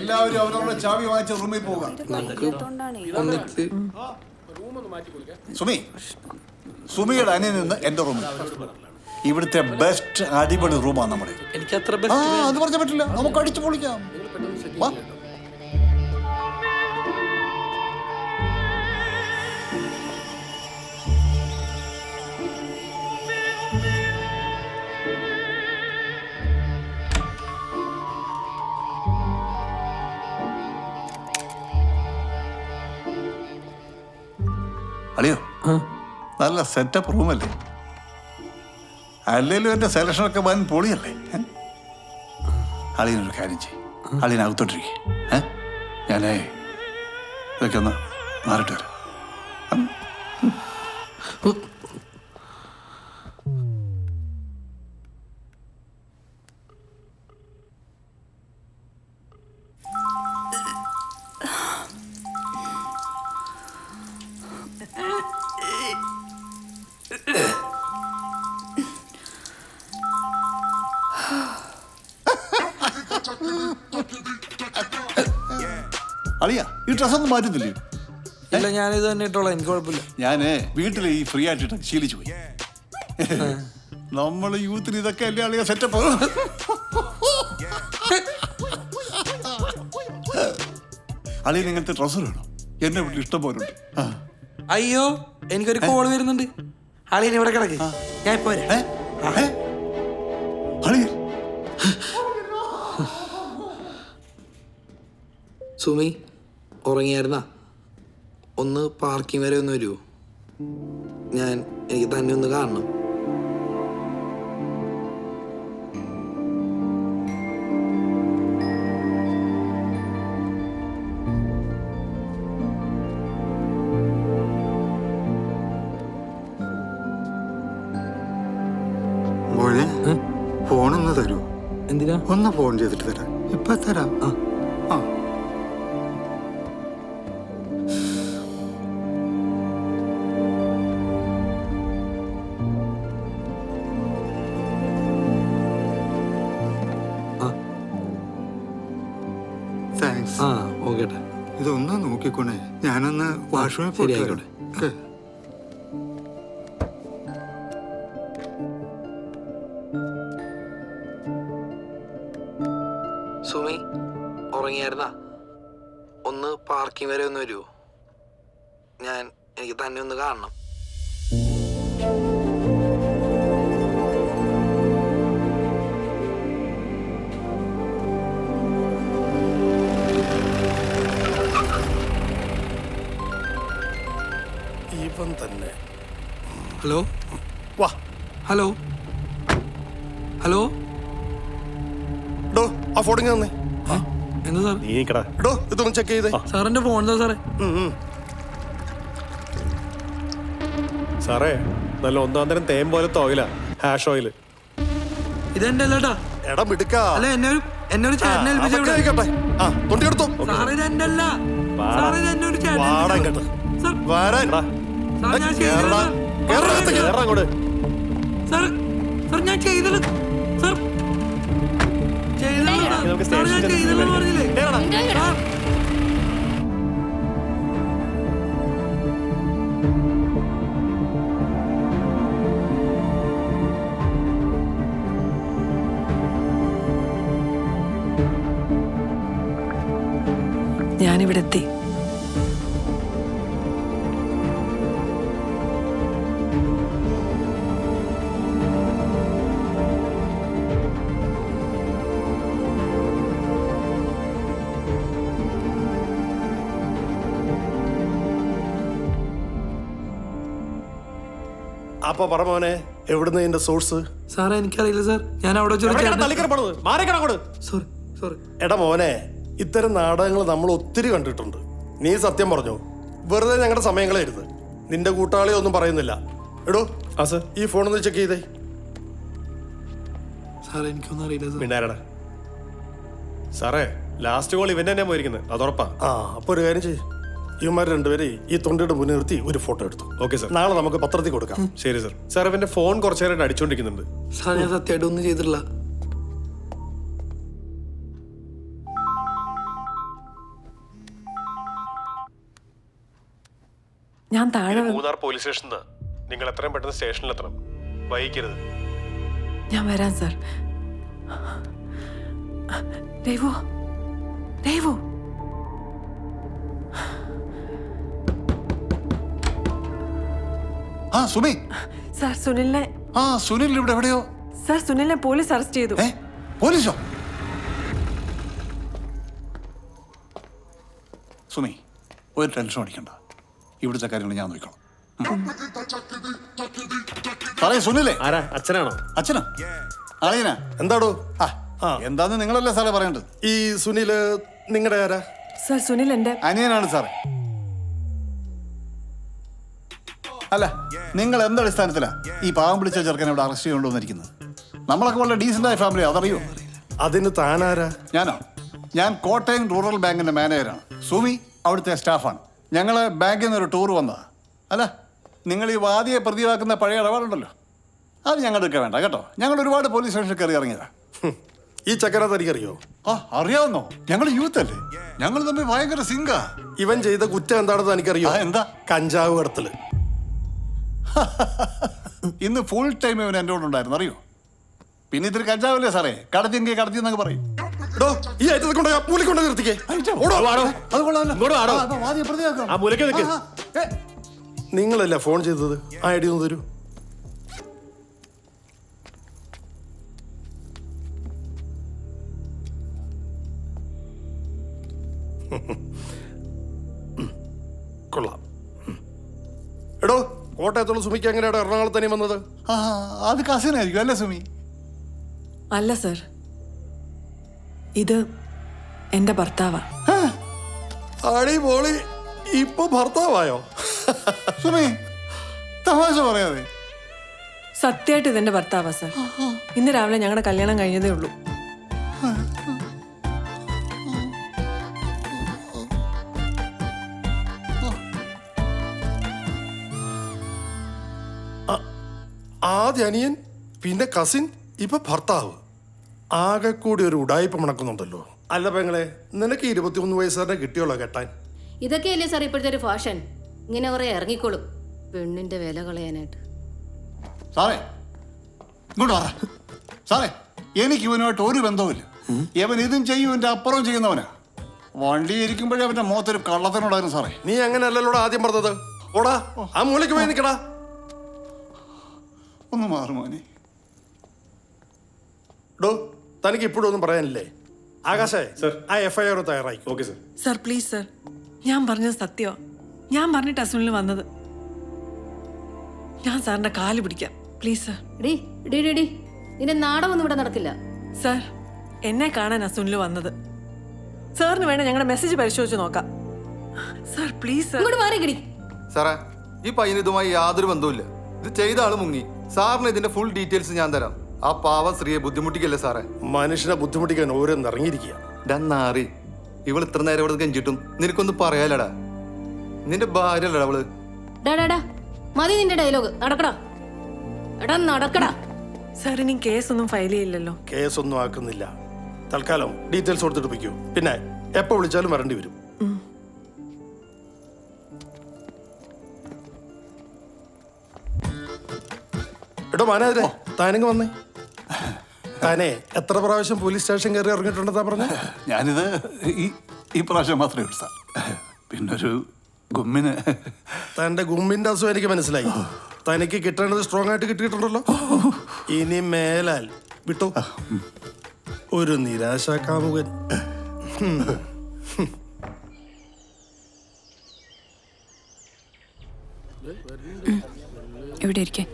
എല്ലാവരും അവരവരുടെ ചാവി വാങ്ങിച്ച റൂമിൽ പോവുക. സുമിയുടെ അനിയൻ നിന്ന് എന്റെ റൂമിൽ. ഇവിടുത്തെ ബെസ്റ്റ് അടിപൊളി റൂമാണ് നമ്മുടെ. അത് പറഞ്ഞാൽ പറ്റില്ല, നമുക്ക് അടിച്ചു പൊളിക്കാം. അളിയോ, നല്ല സെറ്റപ്പ് റൂമല്ലേ? അല്ലേലും എന്റെ സെലക്ഷനൊക്കെ വൻ പൊളിയല്ലേ? അളിയനൊരു കാര്യം ചെയ്യും, അളിയനകത്തോട്ടിരിക്കേ. ഞാനേ ഇതൊക്കെ ഒന്ന് മാറിട്ട് വരാം. അളിയാ, ഈ ഡ്രസ്സൊന്നും മാറ്റുന്നില്ലേ? ഇല്ല, ഞാനിത് തന്നെ ഇട്ടോളാം, എനിക്ക് കുഴപ്പമില്ല. ഞാന് വീട്ടിൽ ഈ ഫ്രീ ആയിട്ട് ശീലിച്ചു പോയി. നമ്മള് യൂത്തിന് ഇതൊക്കെ അല്ലേ അളിയ സെറ്റപ്പ്. അളിയൻ ഇങ്ങനത്തെ ഡ്രസ്സ് വേണം, എന്നെ വീട്ടിൽ ഇഷ്ടം പോലെ ഉണ്ട്. അയ്യോ, എനിക്കൊരു കോള് വരുന്നുണ്ട്. അളിയൻ ഇവിടെ കിടക്ക്, ഞാൻ ഇപ്പൊ അളിയൻ. സുമി ഉറങ്ങിയായിരുന്നാ? ഒന്ന് പാർക്കിംഗ് വരെ ഒന്ന് വരുമോ? എനിക്ക് തന്നെ ഒന്ന് കാണണം. മോനെ, ഫോണൊന്ന് തരുമോ? എന്തിനാ? ഒന്ന് ഫോൺ ചെയ്തിട്ട് തരാം. ഇപ്പൊ തരാം. ഇതൊന്ന് നോക്കിക്കോണേ, ഞാനൊന്ന് വാഷ്റൂമിൽ പോയിട്ട്. സുമി ഉറങ്ങിയായിരുന്നാ? ഒന്ന് പാർക്കിംഗ് വരെ ഒന്ന് വരുമോ? എനിക്ക് തന്നെ ഒന്ന് കാണണം. തന്നെ. ഹലോ, വാ. Hello, hello. ഡോ, ആ ഫോൺ ഇങ്ങനെ തന്നെ. എന്താ സാർ? ഡോ, ഇതൊന്ന് ചെക്ക് ചെയ്തേ. സാറിന്റെ ഫോൺ എന്താ സാറേ? സാറേ, നല്ല ഒന്നാം തരം തേൻ പോലത്തെ ഓയിലാ, ഹാഷ് ഓയിൽ. ഇതെന്റെ അല്ലേട്ടാ. എടാ മിടുക്കാ. അല്ല, എന്നൊരു ചേട്ടനെ ഏൽപ്പിച്ചോട്ടെ. ആ, തൊണ്ടിയെടുത്തോ. സാറേ, ഇതെന്റെ അല്ല. സാറേ, ഇത് എന്നൊരു ചേട്ടൻ. വാടാൻ കേട്ടോ. സാർ, വരാൻ. സാർ, ഞാൻ ചെയ്തത്. സാർ, സാർ, ഞാൻ ചെയ്തത്. സാർ, സാർ, ഞാൻ ചെയ്തതെന്ന് പറഞ്ഞില്ലേ? സാർ, ഞാനിവിടെ എത്തി. അപ്പൊ പറ മോനെ, എവിടുന്ന് ഇതിന്റെ സോഴ്സ്? സാറേ, എനിക്കറിയില്ല സാർ. ഞാൻ അവിടെ സോറി. എടാ മോനെ, ഇത്തരം നാടകങ്ങൾ നമ്മൾ ഒത്തിരി കണ്ടിട്ടുണ്ട്. നീ സത്യം പറഞ്ഞോ, വെറുതെ ഞങ്ങളുടെ സമയം കളയരുത്. നിന്റെ കൂട്ടാളി ഒന്നും പറയുന്നില്ല. എടോ, ഈ ഫോണൊന്ന് ചെക്ക് ചെയ്തേ. സാറേ, എനിക്കൊന്നും അറിയില്ല സാർ. പിന്നാരടാ സാറേ, ലാസ്റ്റ് കോൾ ഇവൻ തന്നെ പോയിരിക്കുന്നത്, അതുറപ്പാ. അപ്പൊ ഒരു കാര്യം ചെയ്യും, ഇവന്മാർ രണ്ടുപേരെ ഈ തൊണ്ടിയുടെ മുന്നിൽ നിർത്തി ഒരു ഫോട്ടോ എടുത്തു. ഓക്കെ സാർ, നാളെ നമുക്ക് പത്രത്തിൽ കൊടുക്കാം. ശരി സാർ. സാർ, ഇവന്റെ ഫോൺ കുറച്ചു നേരമായിട്ട് അടിച്ചോണ്ടിരിക്കുന്നുണ്ട്. സാർ, ഞാൻ സത്യമായിട്ട് ഒന്നും ചെയ്തിട്ടില്ല. ഞാൻ താഴെ മൂന്നാർ പോലീസ് സ്റ്റേഷനിൽ നിങ്ങൾ എത്രയും പെട്ടെന്ന് സ്റ്റേഷനിലെത്തണം. വൈകിക്കരുത്. ഞാൻ വരാം സർ. ദേവു, ദേവു. ആ സുമി. സർ സുനിലിനെ. ആ സുനിൽ ഇവിടെ എവിടെയോ. സർ സുനിലിനെ പോലീസ് അറസ്റ്റ് ചെയ്തു. പോലീസോ? സുമി, ഒരു ടെൻഷൻ അടിക്കണ്ട. ഇവിടുത്തെ കാര്യങ്ങൾ ഞാൻ നോക്കിക്കോളാം. സാറേ സുനിലേ. ആരാ? അച്ഛനാണോ? അച്ഛനാ? അറിയനാ? എന്താടോ? എന്താന്ന് നിങ്ങളല്ലേ സാറേ പറയേണ്ടത്? ഈ സുനില് നിങ്ങളുടെ ആരാ? സർ സുനിൽ എന്റെ അനിയനാണ് സാറേ. അല്ല, നിങ്ങൾ എന്തടിസ്ഥാനത്തിലാ ഈ പാവം പിടിച്ച ചെറുക്കനെ ഇവിടെ അറസ്റ്റ് ചെയ്തുകൊണ്ടുവന്നിരിക്കുന്നത്? നമ്മളൊക്കെ വളരെ ഡീസൻ്റായ ഫാമിലി, അതറിയോ? അതിന് താനാരാ? ഞാനോ? ഞാൻ കോട്ടയം റൂറൽ ബാങ്കിന്റെ മാനേജറാണ്. സുമി അവിടുത്തെ സ്റ്റാഫാണ്. ഞങ്ങൾ ബാങ്കിൽ നിന്ന് ഒരു ടൂർ വന്നതാ. അല്ല, നിങ്ങൾ ഈ വാദിയെ പ്രതിയാക്കുന്ന പഴയ ഇടപാടുണ്ടല്ലോ, അത് ഞങ്ങൾക്ക് വേണ്ട കേട്ടോ. ഞങ്ങൾ ഒരുപാട് പോലീസ് സ്റ്റേഷനിൽ കയറി ഇറങ്ങിയതാ. ഈ ചക്കര തനിക്കറിയോ? ആ അറിയാവുന്നോ? ഞങ്ങൾ യൂത്ത് അല്ലേ, ഞങ്ങൾ തമ്മിൽ ഭയങ്കര സിങ്കാ. ഇവൻ ചെയ്ത കുറ്റം എന്താണെന്ന് എനിക്കറിയോ? എന്താ? കഞ്ചാവ് കടത്തല്. ഇന്ന് ഫുൾ ടൈം ഇവൻ എൻ്റെ കൂടെ ഉണ്ടായിരുന്നു, അറിയോ? പിന്നെ ഇത്തിരി കഞ്ചാവല്ലേ സാറേ, കടത്തിയെങ്കിൽ കടത്തി എന്നൊക്കെ പറയും. ഈ ഐറ്റത്തെ കൊണ്ട് മൂലി കൊണ്ട് നിർത്തിക്കേ. അത് കൊള്ളാമല്ലോ. ആടോ. ആ, അപ്പൊ വാദിയെ പ്രതിയാക്കാം. ആ മൂലയ്ക്ക് നിൽക്ക്. നിങ്ങളല്ല ഫോൺ ചെയ്തത്? ആ ഐ ഡി ഒന്ന് തരൂ. കൊള്ളാം. എടോ, കോട്ടയത്തുള്ള സുമിക്ക് എങ്ങനെയാണോ എറണാകുളത്ത് തന്നെ വന്നത്? ആ, അത് കസിനായിരിക്കും അല്ലേ സുമി? അല്ല സർ, ഇത് എന്റെ ഭർത്താവാ. അടിപൊളി. ഇപ്പൊ ഭർത്താവായോ? സുമി തമാശ പറയാതെ. സത്യമായിട്ട് ഇതെന്റെ ഭർത്താവാ സർ. ഇന്ന് രാവിലെ ഞങ്ങളുടെ കല്യാണം കഴിഞ്ഞതേ ഉള്ളൂ. ആദ്യ അനിയൻ, പിന്നെ കസിൻ, ഇപ്പൊ ഭർത്താവ്. ആകെ കൂടി ഒരു ഉടായ്പ മണക്കുന്നുണ്ടല്ലോ. അല്ല പെങ്ങളെ, നിനക്ക് 21 വയസ്സുകാരനെ കിട്ടിയോളോ കെട്ടാൻ? ഇതൊക്കെയല്ലേ സാർ ഇപ്പോഴത്തെ ഒരു ഫാഷൻ. ഇങ്ങനെ കുറെ ഇറങ്ങിക്കോളും പെണ്ണിന്റെ വില കളയാനായിട്ട്. സാറേ ഇങ്ങോട്ട് പറ. സാറേ, എനിക്ക് ഇവനുമായിട്ട് ഒരു ബന്ധവുമില്ല. ഇവൻ ഇതും ചെയ്യും, ഇവന്റെ അപ്പുറം ചെയ്യുന്നവനാ. വണ്ടി ഇരിക്കുമ്പോഴേ അവന്റെ മുഖത്തൊരു കള്ളത്തിനുണ്ടായിരുന്നു സാറേ. നീ അങ്ങനെയല്ലല്ലോടാ ആദ്യം പറഞ്ഞത്. ഓടാ, ആ മൂലയ്ക്ക് പോയി നിൽക്കടാ. ഒന്ന് മാറുമോനെ. ഡോ, തനിക്ക് ഇപ്പോഴും ഒന്നും പറയാനില്ലേ? ആകാശേ സർ, ആ FIR തയ്യാറായി. Okay sir. Sir please sir, ഞാൻ പറഞ്ഞത് സത്യമാ. ഞാൻ പറഞ്ഞിട്ട് സുനിൽ വന്നത്. ഞാൻ സാറിന്റെ കാല് പിടിക്കാം please sir. D D D D നിന്റെ നാടകമൊന്നും ഇവിടെ നടക്കില്ല. സർ, എന്നെ കാണാൻ സുനിൽ വന്നത്. സാറിന് വേണ്ട ഞങ്ങളുടെ മെസ്സേജ് പരിശോധിച്ച് നോക്കാം. Sir please sir. ഇങ്ങോട്ട് മാറി കിടി. സാറേ, ഈ പയ്യന് ഇതുമായി യാതൊരു ബന്ധവുമില്ല. ഇത് ചെയ്ത ആള് മുങ്ങി. സാറിന് ഇതിന്റെ ഫുൾ ഡീറ്റെയിൽസ് ഞാൻ തരാം. ആ പാവം സ്ത്രീയെ ബുദ്ധിമുട്ടിക്കല്ലേ സാറേ. മനുഷ്യനെ ബുദ്ധിമുട്ടിക്കാൻ ഓരോന്ന് ഇറങ്ങിയിരിക്കുക. ഡന്നാറി, ഇവൾ ഇത്ര നേരം ഇവിടെ കെഞ്ചിട്ടും നിനക്കൊന്നും പറയാലടാ. നിന്റെ ഭാര്യ അല്ലടാ അവള്. ഡാ മതി നിന്റെ ഡയലോഗ്. നടക്കടാ, എടാ നടക്കടാ. സാർ ഇനി കേസൊന്നും ഫയൽ ചെയ്യില്ലല്ലോ? കേസൊന്നും ആക്കുന്നില്ല. തൽക്കാലം ഡീറ്റെയിൽസ് കൊടുത്തിട്ട് വയ്ക്കൂ. പിന്നെ എപ്പോ വിളിച്ചാലും വരേണ്ടി വരും. എടോ മാനേജരെ, താനിങ് വന്നേ. താനേ എത്ര പ്രാവശ്യം പോലീസ് സ്റ്റേഷൻ കയറി ഇറങ്ങിയിട്ടുണ്ടെന്നാ പറഞ്ഞ? ഞാനിത് ഈ പ്രാവശ്യം മാത്രമേ ഉള്ളൂ സാർ. പിന്നൊരു ഗുമ്മിന്. തന്റെ ഗുമ്മിന്റെ അസുഖം എനിക്ക് മനസ്സിലായി. തനിക്ക് കിട്ടേണ്ടത് സ്ട്രോങ് ആയിട്ട് കിട്ടിയിട്ടുണ്ടല്ലോ. ഇനി മേലാൽ വിട്ടോ. ഒരു നിരാശ കാമുകൻ. എവിടെ ഇരിക്കേ?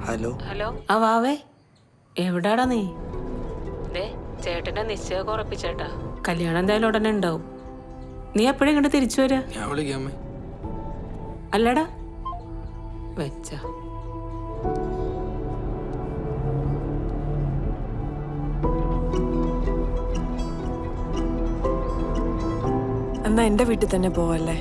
ഹലോ. ഹലോ, ആ വാവേ, എവിടാടാ നീ? ചേട്ടന്റെ നിശ്ചയമൊക്കെ ഉറപ്പിച്ചേട്ടാ. കല്യാണം എന്തായാലും ഉടനെ ഉണ്ടാവും. നീ എപ്പോഴും ഇങ്ങോട്ട് തിരിച്ചു വരാ? ഞാൻ വിളിക്കാമേ. അല്ലടാ വെച്ച എന്നാ എന്റെ വീട്ടിൽ തന്നെ പോവല്ലേ?